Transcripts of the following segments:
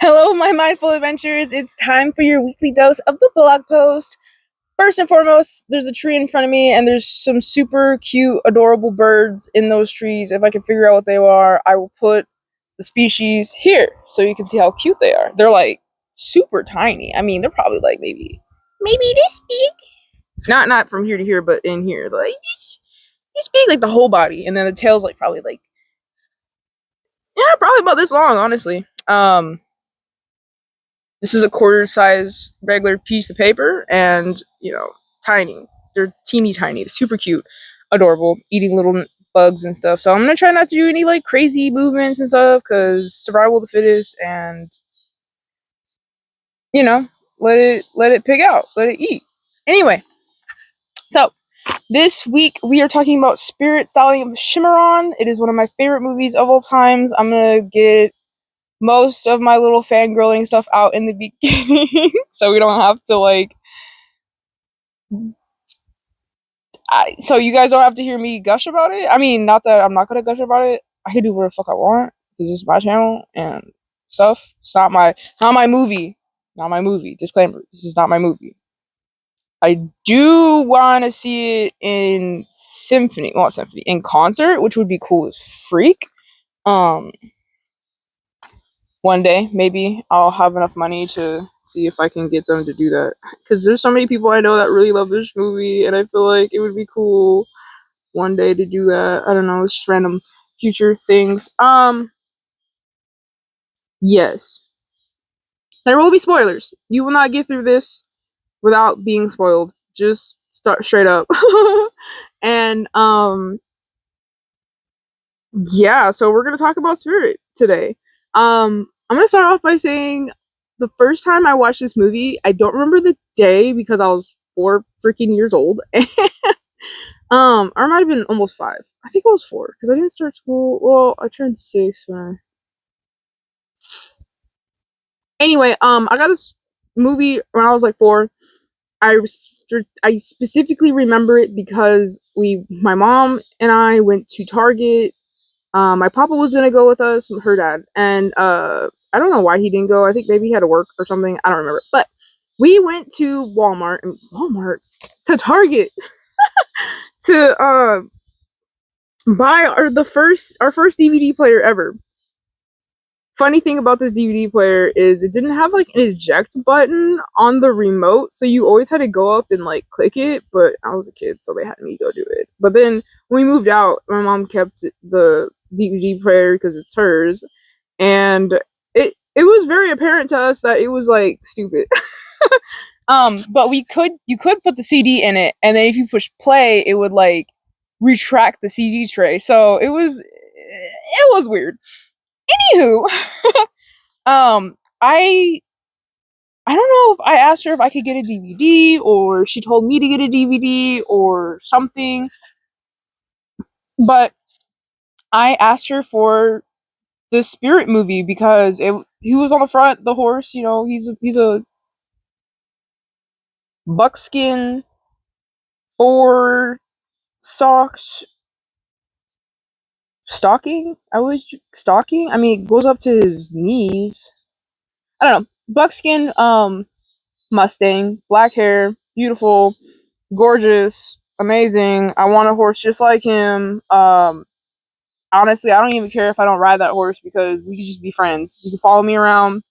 Hello, my mindful adventures. It's time for your weekly dose of the blog post. First and foremost, there's a tree in front of me, and there's some super cute, adorable birds in those trees. If I can figure out what they are, I will put the species here so you can see how cute they are. They're like super tiny. I mean, they're probably like maybe this big. Not from here to here, but in here, like this big, like the whole body, and then the tail's like probably like yeah, probably about this long, honestly. This is a quarter size regular piece of paper, and tiny. They're teeny tiny, super cute, adorable, eating little bugs and stuff. So I'm gonna try not to do any like crazy movements and stuff, because survival of the fittest, and you know, let it pig out, let it eat. Anyway, so this week we are talking about Spirit Stallion of Cimarron. It is one of my favorite movies of all times. I'm gonna get most of my little fangirling stuff out in the beginning so we don't have to so you guys don't have to hear me gush about it. I mean, not that I'm not gonna gush about it. I can do whatever the fuck I want because this is my channel and stuff. It's not my movie. Not my movie. Disclaimer, this is not my movie. I do want to see it in in concert, which would be cool as freak. Um, One day, maybe I'll have enough money to see if I can get them to do that. Because there's so many people I know that really love this movie, and I feel like it would be cool one day to do that. I don't know, it's just random future things. Yes. There will be spoilers. You will not get through this without being spoiled. Just start straight up. And yeah, so we're gonna talk about Spirit today. I'm gonna start off by saying the first time I watched this movie, I don't remember the day because I was 4 freaking years old. Or I might have been almost 5. I think I was 4 because I didn't start school. Well, I turned 6 when I. Anyway, I got this movie when I was like 4. I specifically remember it because my mom and I went to Target. My papa was gonna go with us, her dad, and I don't know why he didn't go. I think maybe he had to work or something. I don't remember. But we went to Walmart to Target to buy our first DVD player ever. Funny thing about this DVD player is it didn't have like an eject button on the remote, so you always had to go up and like click it. But I was a kid, so they had me go do it. But then when we moved out, my mom kept the DVD player because it's hers, and it was very apparent to us that it was like stupid. But you could put the CD in it, and then if you push play, it would like retract the CD tray. So it was weird. Anywho, I don't know if I asked her if I could get a DVD or she told me to get a DVD or something, but I asked her for the Spirit movie because he was on the front, the horse. He's a buckskin 4 socks stocking. Stocking. I mean, it goes up to his knees. I don't know. Buckskin Mustang, black hair, beautiful, gorgeous, amazing. I want a horse just like him. Honestly, I don't even care if I don't ride that horse because we could just be friends. You can follow me around,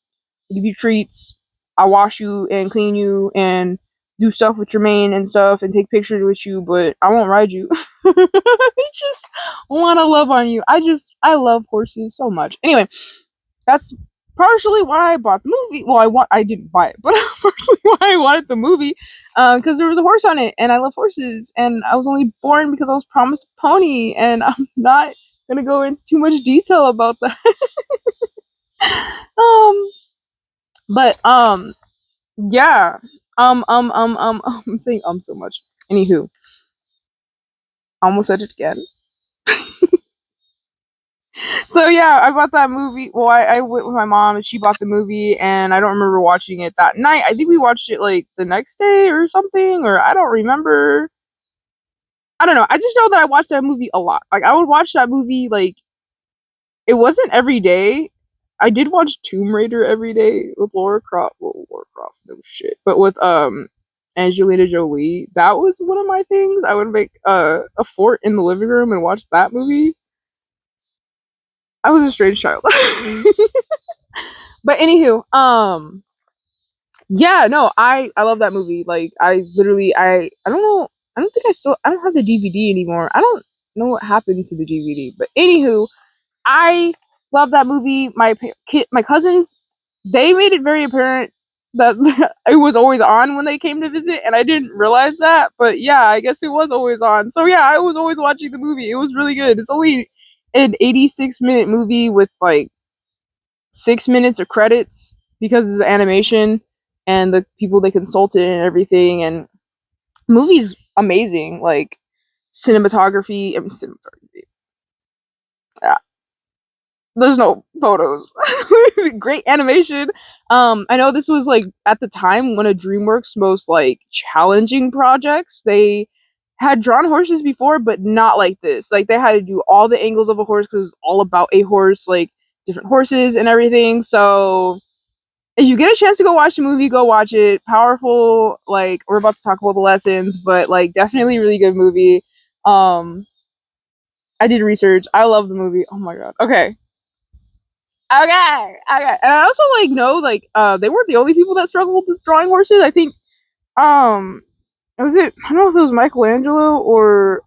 give you treats. I wash you and clean you and do stuff with your mane and stuff and take pictures with you, but I won't ride you. I just want to love on you. I love horses so much. Anyway, that's partially why I bought the movie. Well, I didn't buy it, but partially why I wanted the movie, because there was a horse on it, and I love horses, and I was only born because I was promised a pony, and I'm not gonna go into too much detail about that. um, but yeah, I'm saying so much. Anywho, I almost said it again. So yeah, I bought that movie. Well, I went with my mom and she bought the movie, and I don't remember watching it that night. I think we watched it like the next day or something, or I don't remember. I don't know. I just know that I watched that movie a lot. Like I would watch that movie like it wasn't every day, I did watch Tomb Raider every day with Laura Croft. Well, Laura Croft, no shit, but with Angelina Jolie. That was one of my things. I would make a fort in the living room and watch that movie. I was a strange child. But anywho, yeah, no, I love that movie. Like I literally I don't know. I don't think I don't have the DVD anymore. I don't know what happened to the DVD. But anywho, I love that movie. My cousins, they made it very apparent that it was always on when they came to visit, and I didn't realize that. But yeah, I guess it was always on. So yeah, I was always watching the movie. It was really good. It's only an 86-minute movie with like 6 minutes of credits because of the animation and the people they consulted and everything. And movie's amazing. Like cinematography. Yeah, there's no photos. Great animation. I know this was like at the time one of DreamWorks' most like challenging projects. They had drawn horses before, but not like this. Like they had to do all the angles of a horse because it was all about a horse, like different horses and everything. So if you get a chance to go watch the movie, go watch it. Powerful. Like we're about to talk about the lessons, but like definitely really good movie. Um, I did research. I love the movie. Oh my god. Okay. Okay. And I also like know like they weren't the only people that struggled with drawing horses. I think um was it I don't know if it was Michelangelo or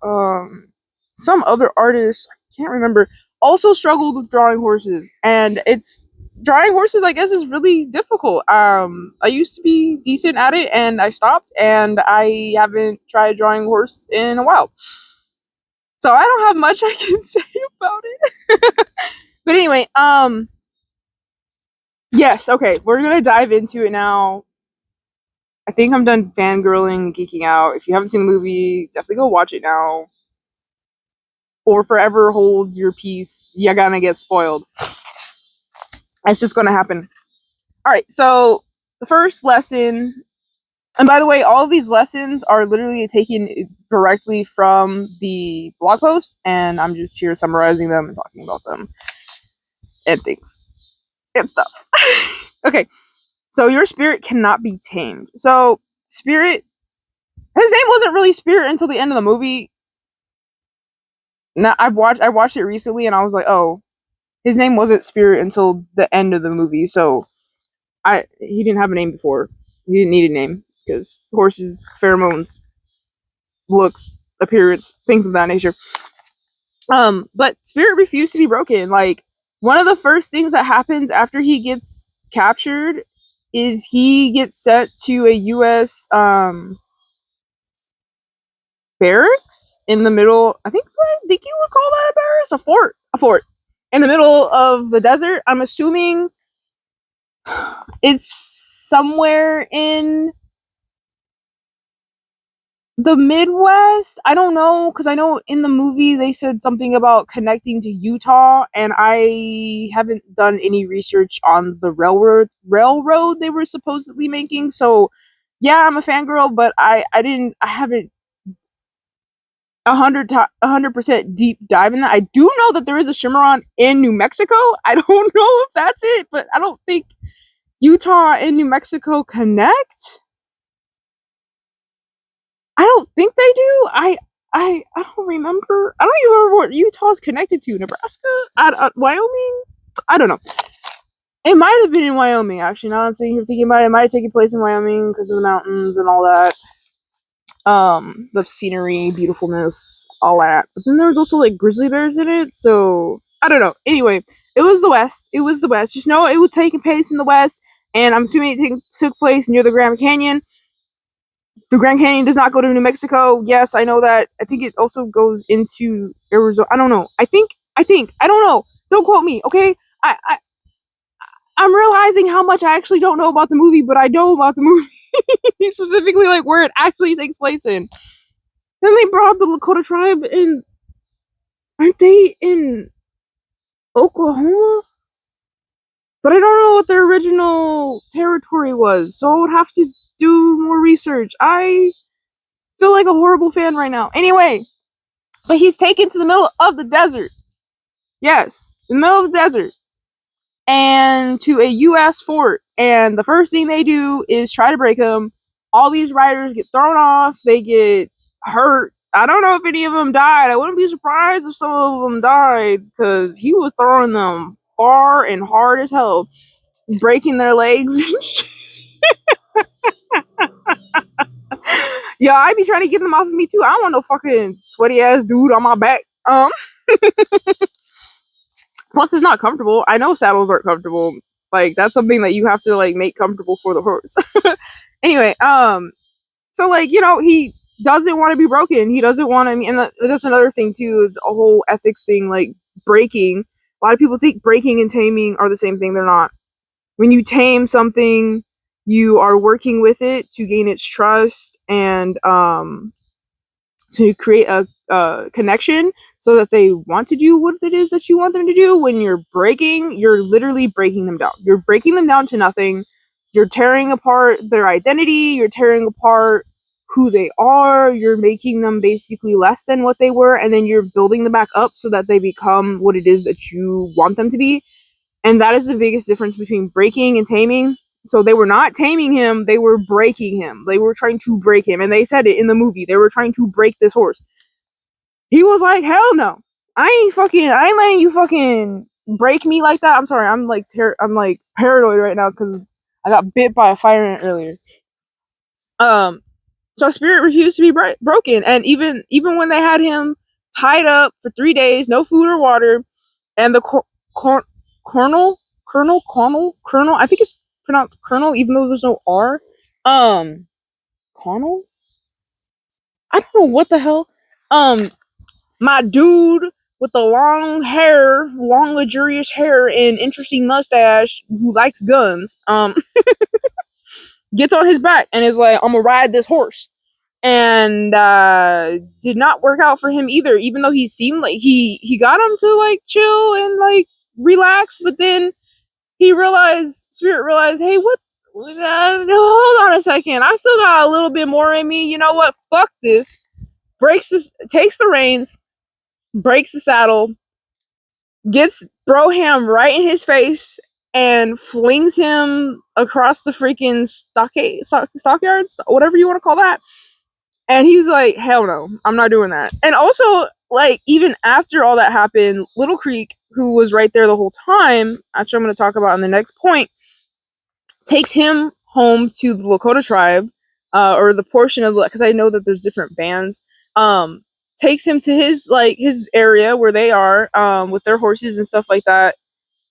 some other artist, I can't remember, also struggled with drawing horses. And it's drawing horses I guess is really difficult. I used to be decent at it and I stopped and I haven't tried drawing horse in a while. So I don't have much I can say about it. But anyway, yes, okay, we're gonna dive into it now. I think I'm done fangirling, geeking out. If you haven't seen the movie, definitely go watch it now. Or forever hold your peace. You're gonna get spoiled. It's just gonna happen. Alright, so the first lesson, and by the way, all of these lessons are literally taken directly from the blog post, and I'm just here summarizing them and talking about them and things and stuff. Okay, so your spirit cannot be tamed. So, spirit, his name wasn't really Spirit until the end of the movie. Now I watched it recently and I was like, oh, his name wasn't Spirit until the end of the movie. So he didn't have a name before. He didn't need a name because horses, pheromones, looks, appearance, things of that nature. But Spirit refused to be broken. Like one of the first things that happens after he gets captured is he gets sent to a U.S. Barracks in the middle. I think you would call that a barracks, a fort in the middle of the desert. I'm assuming it's somewhere in the Midwest. I don't know because I know in the movie they said something about connecting to Utah, and I haven't done any research on the railroad they were supposedly making. So yeah, I'm a fangirl, but I haven't 100% deep dive in that. I do know that there is a Cimarron in New Mexico. I don't know if that's it, but I don't think Utah and New Mexico connect. I don't think they do. I don't remember. I don't even remember what Utah's connected to. Nebraska? Wyoming? I don't know. It might have been in Wyoming, actually. Now I'm sitting here thinking about it. It might have taken place in Wyoming because of the mountains and all that. The scenery, beautifulness, all that. But then there was also like grizzly bears in it, so I don't know. Anyway, it was the West. It was the West. Just know it was taking place in the West, and I'm assuming it took place near the Grand Canyon. The Grand Canyon does not go to New Mexico. Yes, I know that. I think it also goes into Arizona. I don't know. I think. I don't know. Don't quote me, okay? I'm realizing how much I actually don't know about the movie, but I know about the movie. Specifically, like, where it actually takes place in. Then they brought up the Lakota tribe in... Aren't they in Oklahoma? But I don't know what their original territory was, so I would have to do more research. I feel like a horrible fan right now. Anyway, but he's taken to the middle of the desert. Yes, in the middle of the desert. and to a US fort. And the first thing they do is try to break him. All these riders get thrown off, they get hurt. I don't know if any of them died. I wouldn't be surprised if some of them died, because he was throwing them far and hard as hell, breaking their legs and shit. Yeah, I be trying to get them off of me too. I don't want no fucking sweaty ass dude on my back. Plus it's not comfortable. I know saddles aren't comfortable. Like, that's something that you have to like make comfortable for the horse. Anyway, so like, you know, he doesn't want to be broken. He doesn't want to. I mean, and that's another thing too. The whole ethics thing, like breaking. A lot of people think breaking and taming are the same thing. They're not. When you tame something, you are working with it to gain its trust and to create a connection so that they want to do what it is that you want them to do. When you're breaking, you're literally breaking them down. You're breaking them down to nothing. You're tearing apart their identity. You're tearing apart who they are. You're making them basically less than what they were, and then you're building them back up so that they become what it is that you want them to be. And that is the biggest difference between breaking and taming. So they were not taming him, they were breaking him. They were trying to break him. And they said it in the movie. They were trying to break this horse. He was like, hell no. I ain't letting you fucking break me like that. I'm sorry, I'm like paranoid right now because I got bit by a fire ant earlier. So Spirit refused to be broken. And even when they had him tied up for 3 days, no food or water, and the colonel, I think it's pronounced Colonel, even though there's no R. Colonel? I don't know what the hell. My dude with the long hair, long luxurious hair and interesting mustache who likes guns, gets on his back and is like, I'm gonna ride this horse. And did not work out for him either, even though he seemed like he got him to like chill and like relax, but then Spirit realized, hey, what? Hold on a second. I still got a little bit more in me. You know what? Fuck this. Takes the reins, breaks the saddle, gets Broham right in his face, and flings him across the freaking stockyard, whatever you want to call that. And he's like, hell no, I'm not doing that. And also, like, even after all that happened, Little Creek, who was right there the whole time, actually I'm going to talk about in the next point, takes him home to the Lakota tribe, or the portion of, because I know that there's different bands, takes him to his area where they are, with their horses and stuff like that.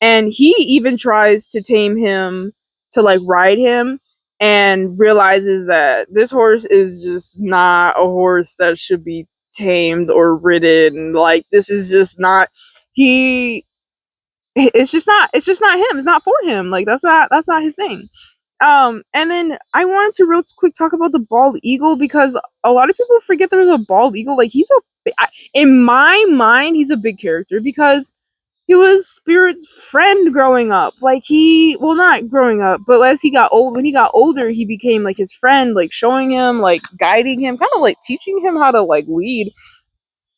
And he even tries to tame him, to like ride him, and realizes that this horse is just not a horse that should be tamed or ridden. Like, this is just not he it's just not him. It's not for him. Like, that's not his thing. And then I wanted to real quick talk about the bald eagle, because a lot of people forget there's a bald eagle. Like, in my mind, he's a big character because he was Spirit's friend growing up. Like, not growing up, but as he got old, when he got older, he became like his friend, like showing him, like guiding him, kind of like teaching him how to like lead.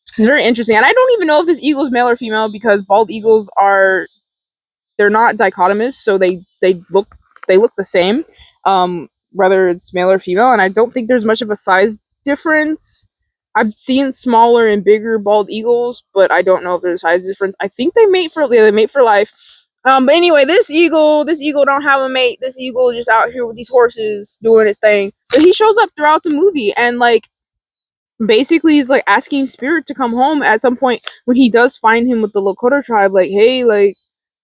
It's very interesting. And I don't even know if this eagle is male or female, because bald eagles they're not dichotomous, so they look the same, whether it's male or female. And I don't think there's much of a size difference. I've seen smaller and bigger bald eagles, but I don't know if there's a size difference. I think they mate for life. But anyway, this eagle don't have a mate. This eagle is just out here with these horses doing its thing. But he shows up throughout the movie, and like basically he's like asking Spirit to come home at some point when he does find him with the Lakota tribe. Like, hey, like,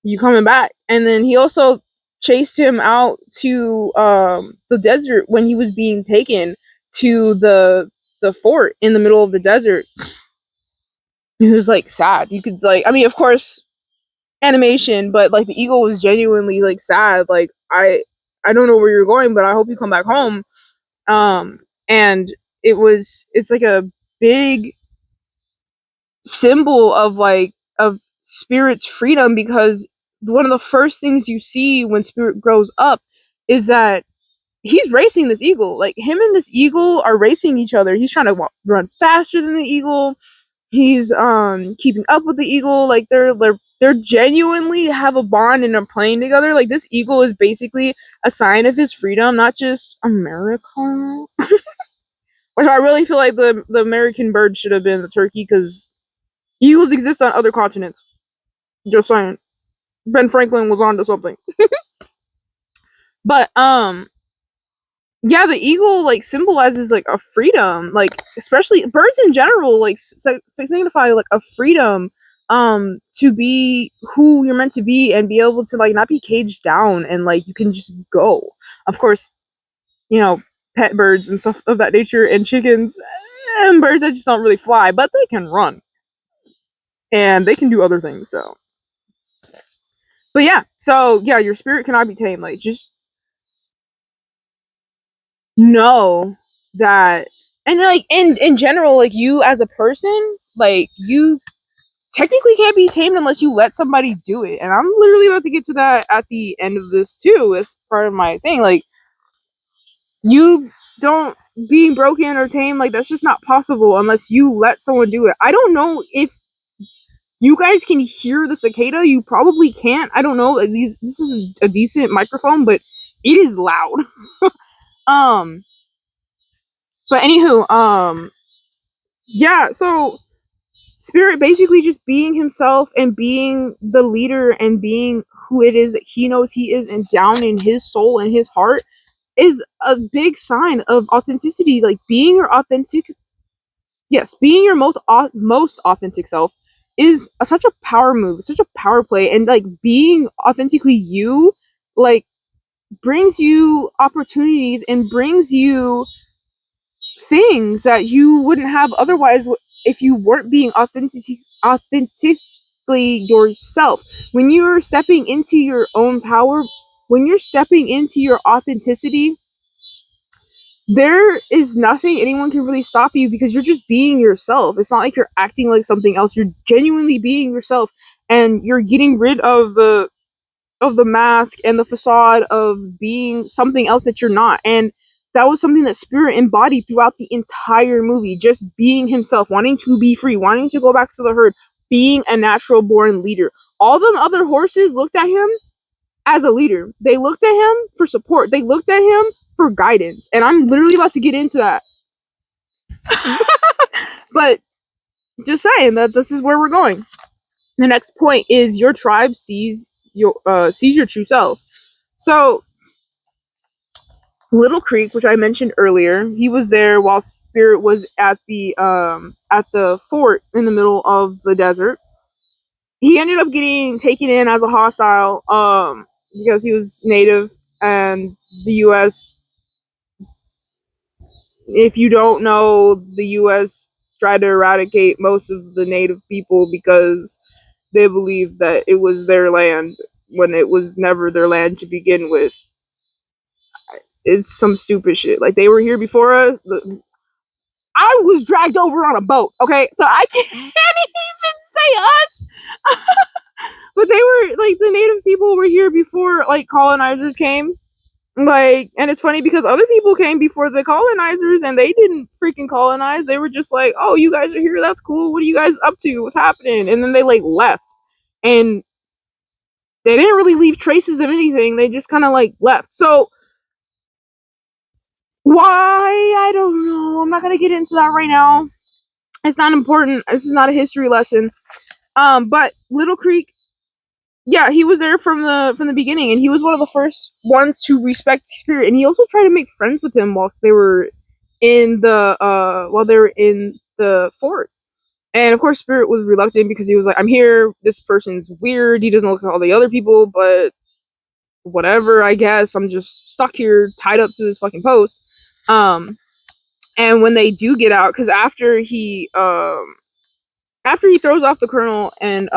you coming back? And then he also chased him out to the desert when he was being taken to the fort in the middle of the desert. He was like sad. You could like, I mean, of course, animation, but like the eagle was genuinely like sad. Like, I don't know where you're going, but I hope you come back home. And it's like a big symbol of Spirit's freedom, because one of the first things you see when Spirit grows up is that he's racing this eagle. Like, him and this eagle are racing each other. He's trying to run faster than the eagle. He's keeping up with the eagle. Like, they're they're genuinely have a bond and are playing together. Like, this eagle is basically a sign of his freedom, not just America. Which I really feel like the American bird should have been the turkey, because eagles exist on other continents. Just saying. Ben Franklin was onto something. But yeah, the eagle like symbolizes like a freedom, like especially birds in general, like signify like a freedom, to be who you're meant to be and be able to like not be caged down, and like you can just go. Of course, you know, pet birds and stuff of that nature, and chickens and birds that just don't really fly, but they can run and they can do other things. So, but yeah, so yeah, your spirit cannot be tamed. Like, just know that, and like in general, like you as a person, like you technically can't be tamed unless you let somebody do it. And I'm literally about to get to that at the end of this too, as part of my thing. Like, you don't being broken or tamed, like that's just not possible unless you let someone do it. I don't know if you guys can hear the cicada. You probably can't. I don't know. Like, this is a decent microphone, but it is loud. um but anywho, yeah, so spirit basically just being himself and being the leader and being who it is that he knows he is, and down in his soul and his heart, is a big sign of authenticity. Like, being your authentic, yes, being your most authentic self is such a power move, such a power play. And like being authentically you, like, brings you opportunities and brings you things that you wouldn't have otherwise if you weren't being authentically yourself. When you're stepping into your own power, when you're stepping into your authenticity, there is nothing anyone can really stop you, because you're just being yourself. It's not like you're acting like something else. You're genuinely being yourself, and you're getting rid of the mask and the facade of being something else that you're not. And that was something that Spirit embodied throughout the entire movie. Just being himself, wanting to be free, wanting to go back to the herd, being a natural born leader. All them other horses looked at him as a leader. They looked at him for support. They looked at him for guidance. And I'm literally about to get into that. But just saying that this is where we're going. The next point is your tribe sees your true self. So Little Creek, which I mentioned earlier, he was there while Spirit was at the fort in the middle of the desert. He ended up getting taken in as a hostile, because he was native, and the U.S., if you don't know, the U.S. tried to eradicate most of the native people because they believed that it was their land when it was never their land to begin with. It's some stupid shit. Like, they were here before us. I was dragged over on a boat, okay? So I can't even say us. But they were, like, the native people were here before, like, colonizers came. Like, and it's funny because other people came before the colonizers and they didn't freaking colonize. They were just like, oh, you guys are here, that's cool. What are you guys up to? What's happening? And then they, like, left. And they didn't really leave traces of anything. They just kind of, like, left. So, why? I don't know. I'm not gonna get into that right now. It's not important. This is not a history lesson. But Little Creek, yeah, he was there from the beginning, and he was one of the first ones to respect Spirit. And he also tried to make friends with him while they were in the fort. And of course, Spirit was reluctant because he was like, "I'm here. This person's weird. He doesn't look like all the other people, but whatever. I guess I'm just stuck here, tied up to this fucking post." And when they do get out, because after he throws off the colonel and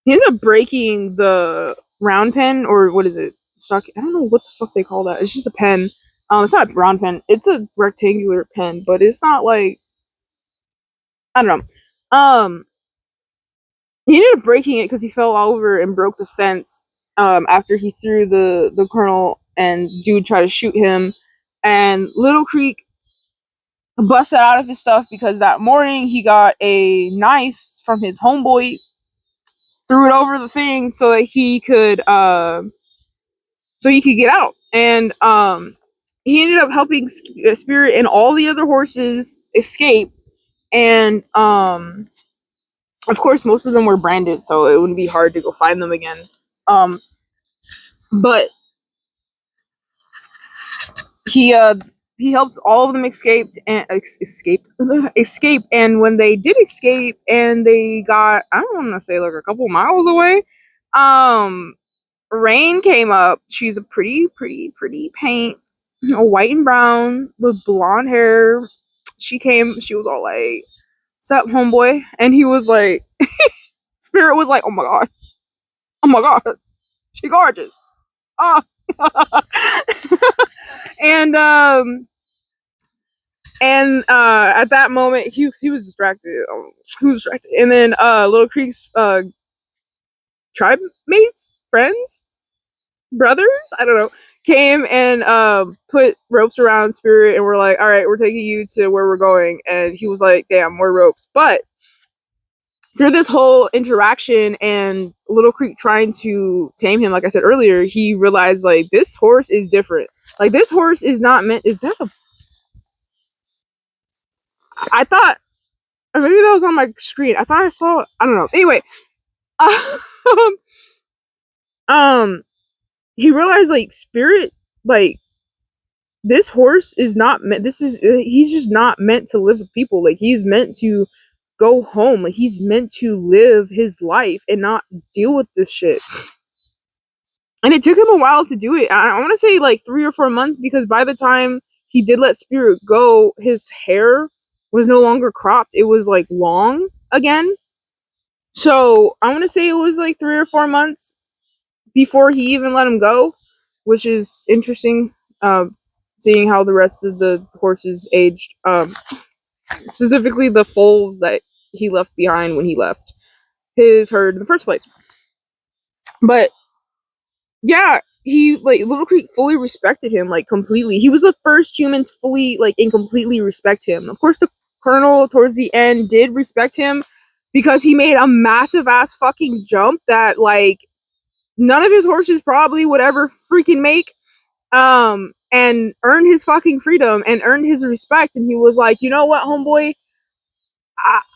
he ends up breaking the round pen, or what is it? Stock. I don't know what the fuck they call that. It's just a pen. It's not a round pen. It's a rectangular pen, but it's not like, I don't know. He ended up breaking it because he fell over and broke the fence. After he threw the colonel, and dude tried to shoot him, and Little Creek busted out of his stuff because that morning he got a knife from his homeboy, threw it over the thing so that he could get out. And he ended up helping Spirit and all the other horses escape. And of course, most of them were branded, so it wouldn't be hard to go find them again. But he helped all of them escape. And when they did escape and they got, I don't want to say like a couple miles away, Rain came up. She's a pretty paint, white and brown with blonde hair. She was all like, "Sup, homeboy?" And he was like, Spirit was like, oh my god, she gorgeous. Oh. and at that moment he was distracted. And then Little Creek's tribe mates, friends, brothers, I don't know, came and put ropes around Spirit and were like, all right, we're taking you to where we're going. And he was like, damn, more ropes. But through this whole interaction and Little Creek trying to tame him, like I said earlier, he realized like this horse is different. Like this horse is not meant. Is that a? I thought, or maybe that was on my screen. I thought I saw. I don't know. Anyway, he realized like Spirit, like this horse is not meant. He's just not meant to live with people. Like he's meant to go home. Like he's meant to live his life and not deal with this shit. And it took him a while to do it. I want to say like 3 or 4 months, because by the time he did let Spirit go, his hair was no longer cropped. It was like long again. So I want to say it was like 3 or 4 months before he even let him go, which is interesting. Seeing how the rest of the horses aged, specifically the foals that he left behind when he left his herd in the first place. But yeah, he like Little Creek fully respected him, like completely. He was the first human to fully like and completely respect him. Of course, the Colonel towards the end did respect him because he made a massive ass fucking jump that like none of his horses probably would ever freaking make. And earned his fucking freedom and earned his respect. And he was like, you know what, homeboy,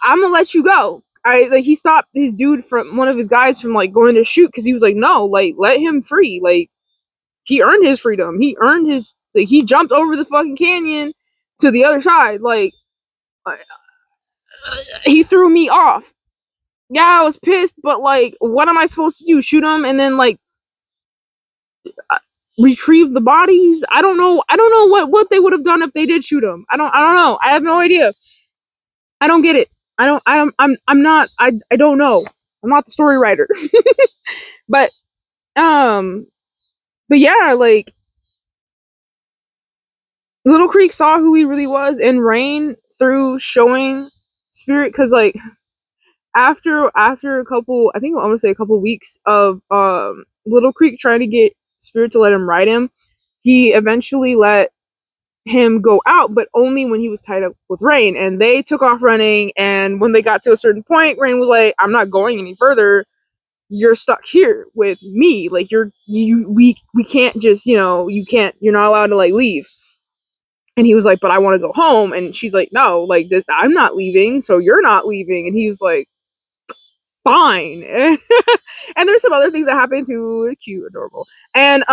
I'm gonna let you go. He stopped his dude from one of his guys from like going to shoot because he was like, no, like let him free. Like he earned his freedom. He earned his. Like, he jumped over the fucking canyon to the other side. Like he threw me off. Yeah, I was pissed, but like, what am I supposed to do? Shoot him and then like retrieve the bodies? I don't know. I don't know what they would have done if they did shoot him. I don't know. I have no idea. I don't get it. I'm not. I don't know. I'm not the story writer. but um but yeah, like Little Creek saw who he really was, and Rain through showing Spirit, because like after a couple, I think I want to say a couple weeks of Little Creek trying to get Spirit to let him ride him, he eventually let him go out, but only when he was tied up with Rain. And they took off running, and when they got to a certain point, Rain was like, I'm not going any further. You're stuck here with me. Like we can't just, you're not allowed to like leave. And he was like, but I want to go home. And she's like, no, like this, I'm not leaving, so you're not leaving. And he was like, fine. And there's some other things that happened too, cute, adorable. And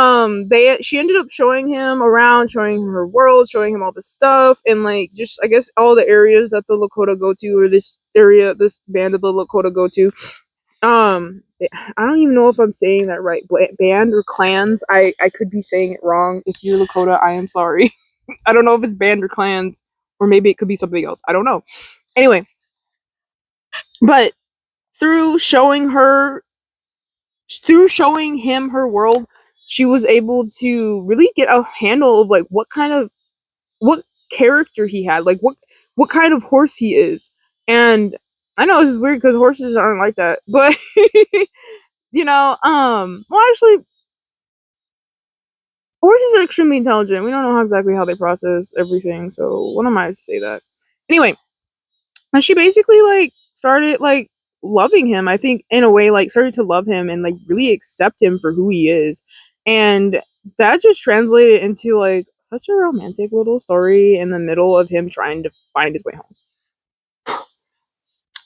she ended up showing him around, showing him her world, showing him all this stuff, and like just I guess all the areas that the Lakota go to, or this band of the Lakota go to. I don't even know if I'm saying that right. Band or clans. I could be saying it wrong. If you're Lakota, I am sorry. I don't know if it's band or clans, or maybe it could be something else. I don't know. Anyway, but through showing him her world, she was able to really get a handle of like what character he had, like what kind of horse he is. And I know this is weird because horses aren't like that, but well, actually, horses are extremely intelligent. We don't know exactly how they process everything, so what am I to say that? Anyway, and she basically like started like loving him. I think in a way, like, started to love him and like really accept him for who he is. And that just translated into like such a romantic little story in the middle of him trying to find his way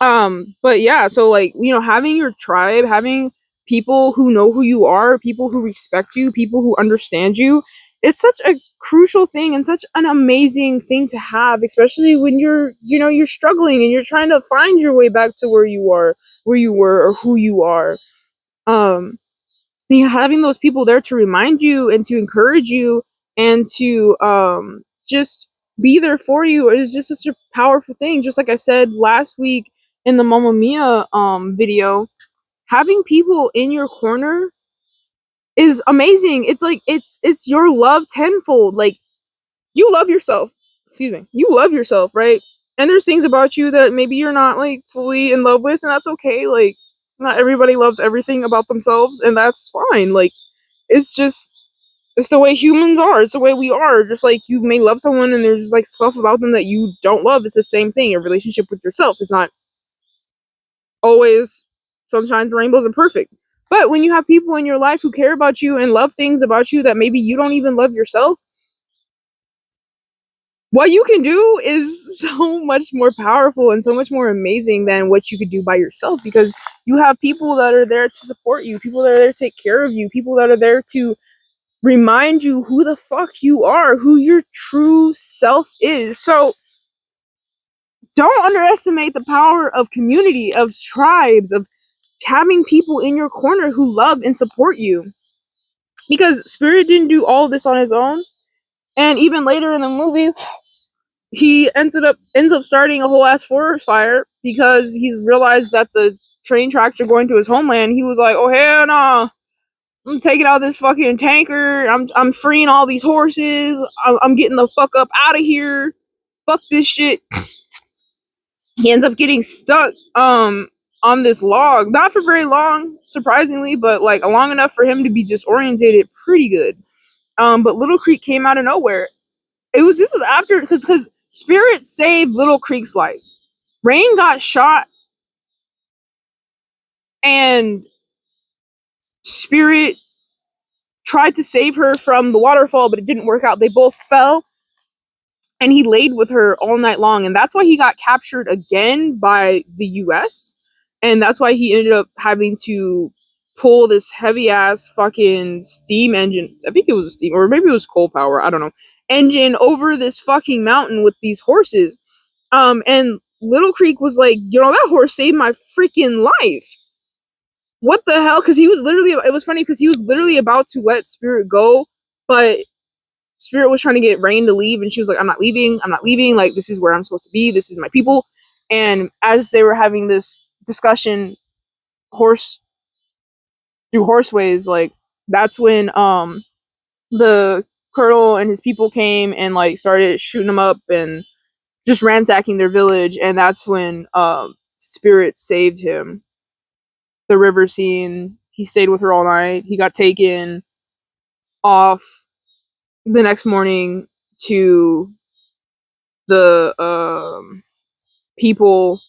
home. But yeah, so like, having your tribe, having people who know who you are, people who respect you, people who understand you, it's such a crucial thing and such an amazing thing to have, especially when you're struggling and you're trying to find your way back to where you were, or who you are. Um, Having those people there to remind you and to encourage you and to just be there for you is just such a powerful thing. Just like I said last week in the Mamma Mia video, having people in your corner is amazing. It's like it's your love tenfold. Like, you love yourself. Excuse me. You love yourself, right? And there's things about you that maybe you're not like fully in love with, and that's okay. Like, not everybody loves everything about themselves, and that's fine. Like, it's just it's the way humans are. It's the way we are. Just like you may love someone and there's like stuff about them that you don't love. It's the same thing. A relationship with yourself is not always sunshines, rainbows, and perfect. But when you have people in your life who care about you and love things about you that maybe you don't even love yourself, what you can do is so much more powerful and so much more amazing than what you could do by yourself, because you have people that are there to support you, people that are there to take care of you, people that are there to remind you who the fuck you are, who your true self is. So don't underestimate the power of community, of tribes, of having people in your corner who love and support you. Because Spirit didn't do all this on his own. And even later in the movie, he ends up starting a whole ass forest fire because he's realized that the train tracks are going to his homeland. He was like, "Oh hell no. I'm taking out this fucking tanker. I'm freeing all these horses. I'm getting the fuck up out of here. Fuck this shit." He ends up getting stuck on this log, not for very long, surprisingly, but like long enough for him to be disorientated pretty good. But Little Creek came out of nowhere. This was after, because Spirit saved Little Creek's life. Rain got shot, and Spirit tried to save her from the waterfall, but it didn't work out. They both fell, and he laid with her all night long, and that's why he got captured again by the US, and that's why he ended up having to pull this heavy ass fucking steam engine. I think it was steam, or maybe it was coal power, I don't know, engine over this fucking mountain with these horses. And Little Creek was like, that horse saved my freaking life. What the hell? Because it was funny because he was literally about to let Spirit go, but Spirit was trying to get Rain to leave, and she was like, I'm not leaving. I'm not leaving. Like, this is where I'm supposed to be. This is my people. And as they were having this discussion, horse through horseways, like, that's when the colonel and his people came and like started shooting them up and just ransacking their village. And that's when Spirit saved him. The river scene. He stayed with her all night. He got taken off the next morning to the people,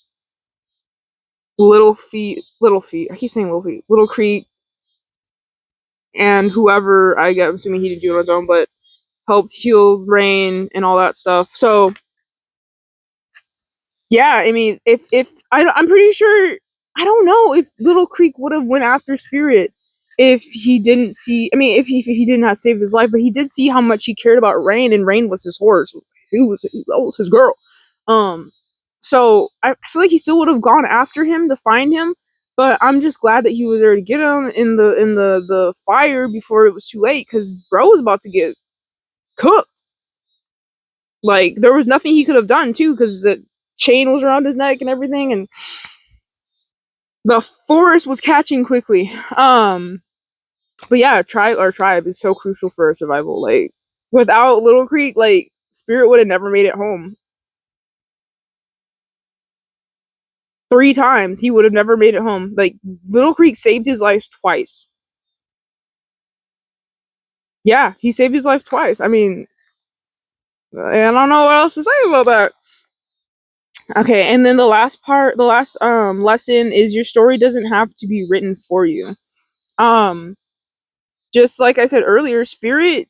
Little Feet. I keep saying Little Feet, Little Creek, and whoever. I'm assuming he didn't do it on his own, but helped heal Rain and all that stuff. So yeah, I mean, if I'm pretty sure, I don't know if Little Creek would have went after Spirit if he didn't see. I mean, if he did not save his life, but he did see how much he cared about Rain, and Rain was his horse. That was his girl. So I feel like he still would have gone after him to find him, but I'm just glad that he was there to get him in the fire before it was too late, because bro was about to get cooked. Like, there was nothing he could have done too, because the chain was around his neck and everything, and the forest was catching quickly. But yeah, tribe is so crucial for our survival. Like, without Little Creek, like, Spirit would have never made it home. 3 times he would have never made it home. Like, Little Creek saved his life twice. Yeah, he saved his life twice. I mean, I don't know what else to say about that. Okay, and then the last part, the last lesson is your story doesn't have to be written for you. Um, just like I said earlier, Spirit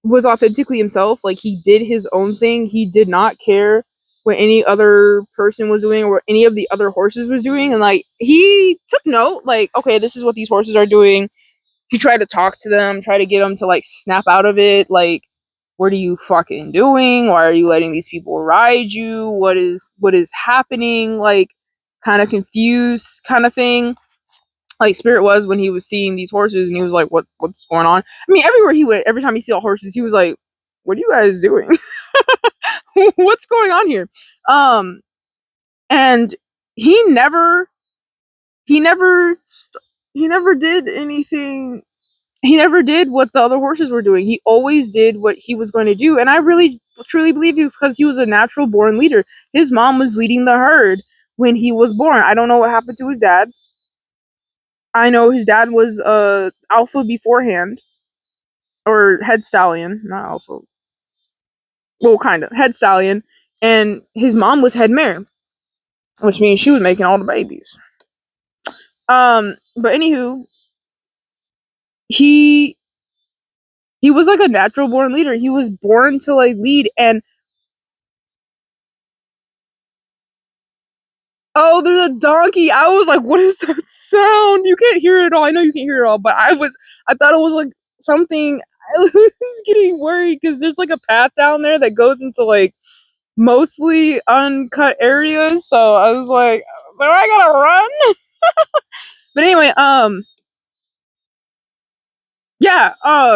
was authentically himself. Like he did his own thing. He did not care what any other person was doing or what any of the other horses was doing. And like he took note, like, okay, this is what these horses are doing. He tried to talk to them, try to get them to like snap out of it. Like, what are you fucking doing? Why are you letting these people ride you? What is happening? Like, kind of confused, kind of thing. Like Spirit was when he was seeing these horses, and he was like, what's going on?" I mean, everywhere he went, every time he saw horses, he was like, "What are you guys doing? What's going on here?" Um, and he never, he never, he never did anything. He never did what the other horses were doing. He always did what he was going to do. And I really truly believe it's because he was a natural born leader. His mom was leading the herd when he was born. I don't know what happened to his dad. I know his dad was alpha beforehand, or head stallion, not alpha. Well, kind of head stallion, and his mom was head mare, which means she was making all the babies. But anywho, he he was like a natural born leader. He was born to like lead. And oh, there's a donkey. I was like, what is that sound? You can't hear it at all. I know you can't hear it all, but I thought it was like something. I was getting worried because there's like a path down there that goes into like mostly uncut areas. So I was like, do I gotta run? But anyway, yeah,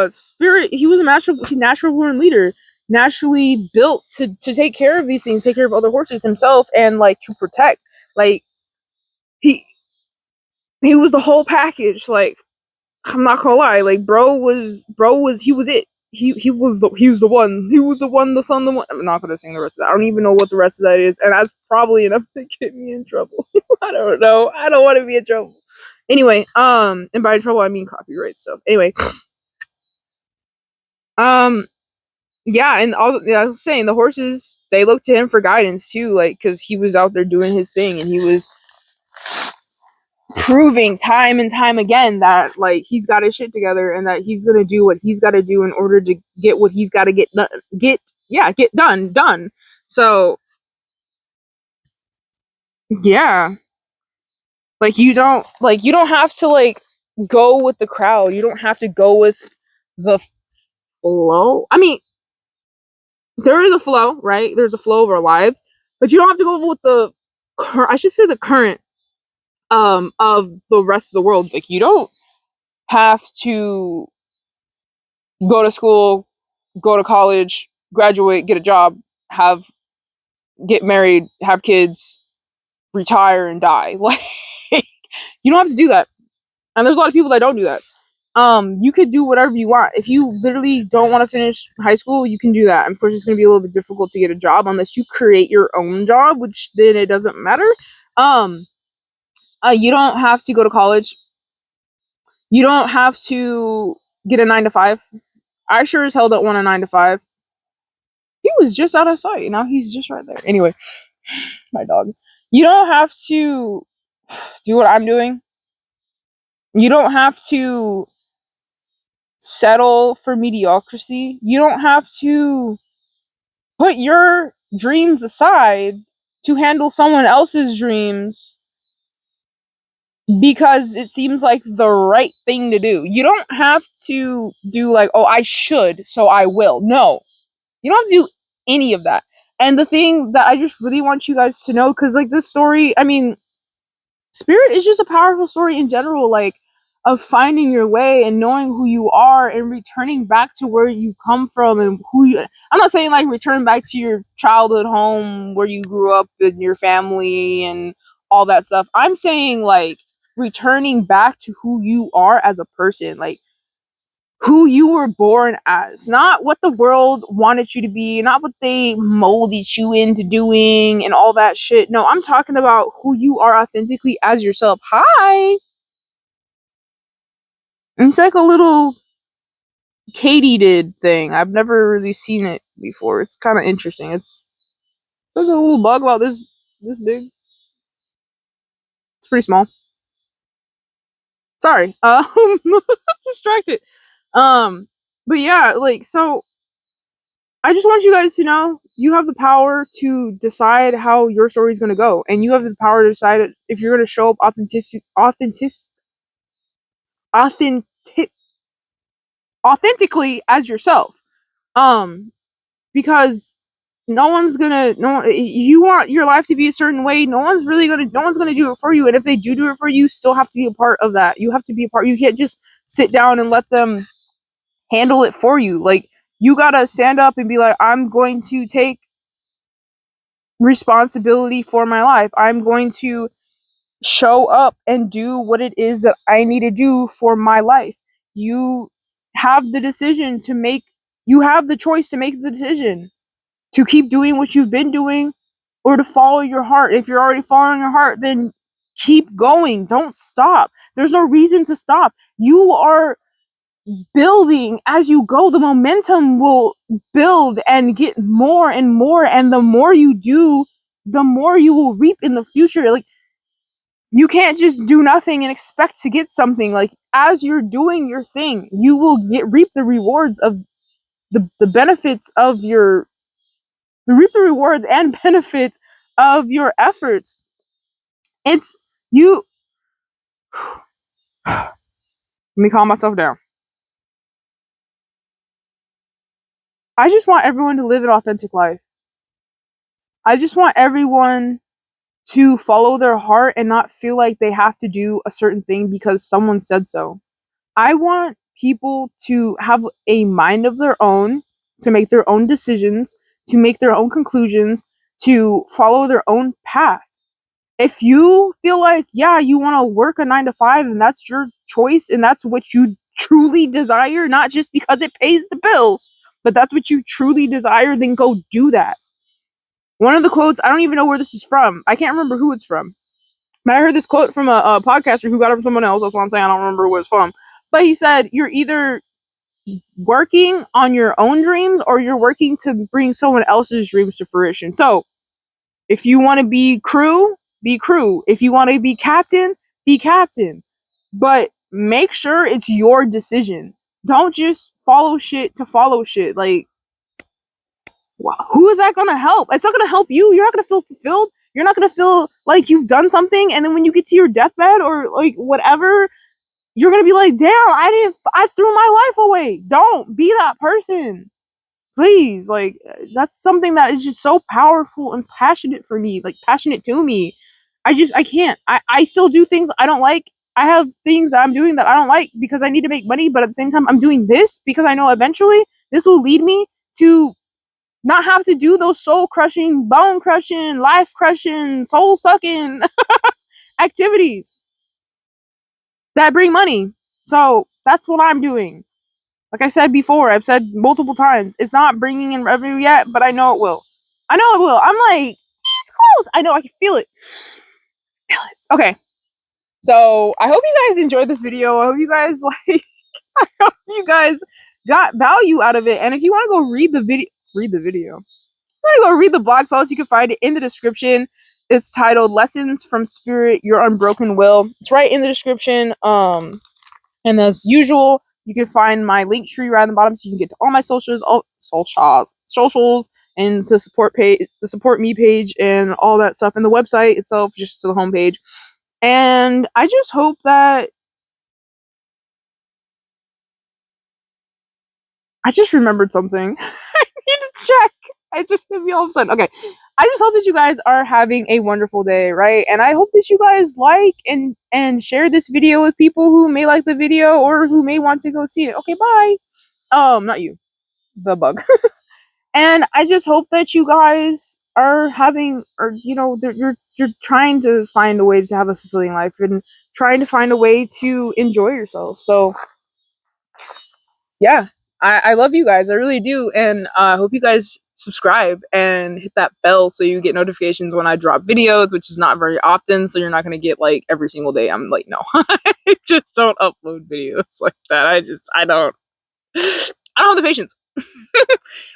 Spirit, he was a natural born leader, naturally built to take care of these things, take care of other horses himself, and like to protect. Like he he was the whole package. Like, I'm not gonna lie, like bro was he was it. He was the one, the son, the one. I'm not gonna sing the rest of that. I don't even know what the rest of that is, and that's probably enough to get me in trouble. I don't know. I don't want to be in trouble. Anyway, and by trouble I mean copyright. So anyway, um, yeah, and yeah, I was saying the horses, they looked to him for guidance too, like because he was out there doing his thing, and he was proving time and time again that like he's got his shit together and that he's gonna do what he's got to do in order to get what he's got to get done. Get done. So yeah, like you don't have to like go with the crowd. You don't have to go with the flow. I mean, there is a flow, right? There's a flow of our lives, but you don't have to go with the I should say the current of the rest of the world. Like you don't have to go to school, go to college, graduate, get a job, get married, have kids, retire and die. Like you don't have to do that. And there's a lot of people that don't do that. You could do whatever you want. If you literally don't want to finish high school, you can do that. Of course, it's going to be a little bit difficult to get a job unless you create your own job, which then it doesn't matter. Um, you don't have to go to college. You don't have to get a 9 to 5. I sure as hell don't want a 9 to 5. He was just out of sight. Now he's just right there. Anyway, my dog. You don't have to do what I'm doing. You don't have to settle for mediocrity. You don't have to put your dreams aside to handle someone else's dreams because it seems like the right thing to do. You don't have to do like, oh, I should, so I will. No, you don't have to do any of that. And the thing that I just really want you guys to know, because like this story, I mean, Spirit is just a powerful story in general, like of finding your way and knowing who you are and returning back to where you come from and who you. I'm not saying like return back to your childhood home where you grew up and your family and all that stuff. I'm saying like returning back to who you are as a person, like who you were born as, not what the world wanted you to be, not what they molded you into doing and all that shit. No, I'm talking about who you are authentically as yourself. Hi. It's like a little Katie did thing. I've never really seen it before. It's kind of interesting. There's a little bug about this this big. It's pretty small. Sorry. Distracted. But yeah, like, so I just want you guys to know you have the power to decide how your story is going to go, and you have the power to decide if you're going to show up authentic, authentically as yourself. Um, because no one's gonna no you want your life to be a certain way, no one's gonna do it for you, and if they do it for you, you still have to be a part of that. You have to be a part. You can't just sit down and let them handle it for you. Like, you gotta stand up and be like, I'm going to take responsibility for my life. I'm going to show up and do what it is that I need to do for my life. You have the decision to make you have the choice to make the decision to keep doing what you've been doing or to follow your heart. If you're already following your heart, then keep going. Don't stop. There's no reason to stop. You are building as you go. The momentum will build and get more and more. And the more you do, the more you will reap in the future. Like, you can't just do nothing and expect to get something. Like, as you're doing your thing, you will reap the rewards of the benefits of your reap the rewards and benefits of your efforts. It's you. Let me calm myself down. I just want everyone to live an authentic life. I just want everyone to follow their heart and not feel like they have to do a certain thing because someone said so. I want people to have a mind of their own, to make their own decisions, to make their own conclusions, to follow their own path. If you feel like, yeah, you want to work a 9 to 5 and that's your choice and that's what you truly desire, not just because it pays the bills, but that's what you truly desire, then go do that. One of the quotes, I don't even know where this is from. I can't remember who it's from. But I heard this quote from a podcaster who got it from someone else. That's what I'm saying. I don't remember where it's from. But he said, you're either working on your own dreams or you're working to bring someone else's dreams to fruition. So if you want to be crew, be crew. If you want to be captain, be captain. But make sure it's your decision. Don't just follow shit to follow shit. Like, who is that going to help? It's not going to help you. You're not going to feel fulfilled. You're not going to feel like you've done something. And then when you get to your deathbed or like whatever, you're going to be like, damn, I threw my life away. Don't be that person. Please. Like, that's something that is just so powerful and passionate for me, like passionate to me. I can't. I still do things I don't like. I have things that I'm doing that I don't like because I need to make money. But at the same time, I'm doing this because I know eventually this will lead me to not have to do those soul crushing, bone crushing, life crushing, soul sucking activities that bring money. So that's what I'm doing. Like I said before, I've said multiple times, it's not bringing in revenue yet, but I know it will. I know it will. I'm like, it's close. I know, I can feel it. Feel it. Okay. So I hope you guys enjoyed this video. I hope you guys I hope you guys got value out of it. And if you want to go read the video. I'm gonna go read the blog post. You can find it in the description. It's titled "Lessons from Spirit: Your Unbroken Will." It's right in the description. And as usual, you can find my link tree right on the bottom, so you can get to all my socials, and the support me page, and all that stuff, and the website itself, just to the homepage. And I just hope that I just remembered something. I need to check. I just hit me all of a sudden. Okay. I just hope that you guys are having a wonderful day, right? And I hope that you guys like and share this video with people who may like the video or who may want to go see it. Okay, bye. Not you. The bug. And I just hope that you guys are having, or you're trying to find a way to have a fulfilling life and trying to find a way to enjoy yourself. So yeah, I love you guys. I really do. And I hope you guys subscribe and hit that bell so you get notifications when I drop videos, which is not very often. So you're not going to get like every single day. I'm like, no, I just don't upload videos like that. I don't have the patience.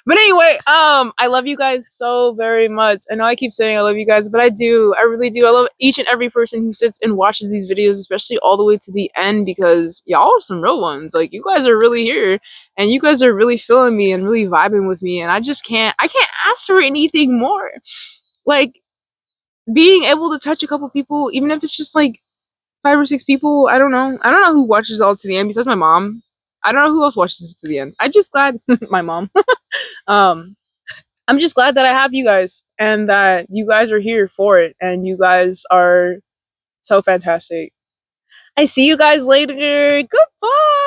But anyway, I love you guys so very much. I know I keep saying I love you guys, but I do. I really do. I love each and every person who sits and watches these videos, especially all the way to the end, because y'all are some real ones. Like, you guys are really here, and you guys are really feeling me and really vibing with me, and I can't ask for anything more. Like, being able to touch a couple people, even if it's just like 5 or 6 people, I don't know. I don't know who watches all to the end besides my mom. I don't know who else watches it to the end. I'm just glad my mom. um, I'm just glad that I have you guys and that you guys are here for it and you guys are so fantastic. I see you guys later. Goodbye.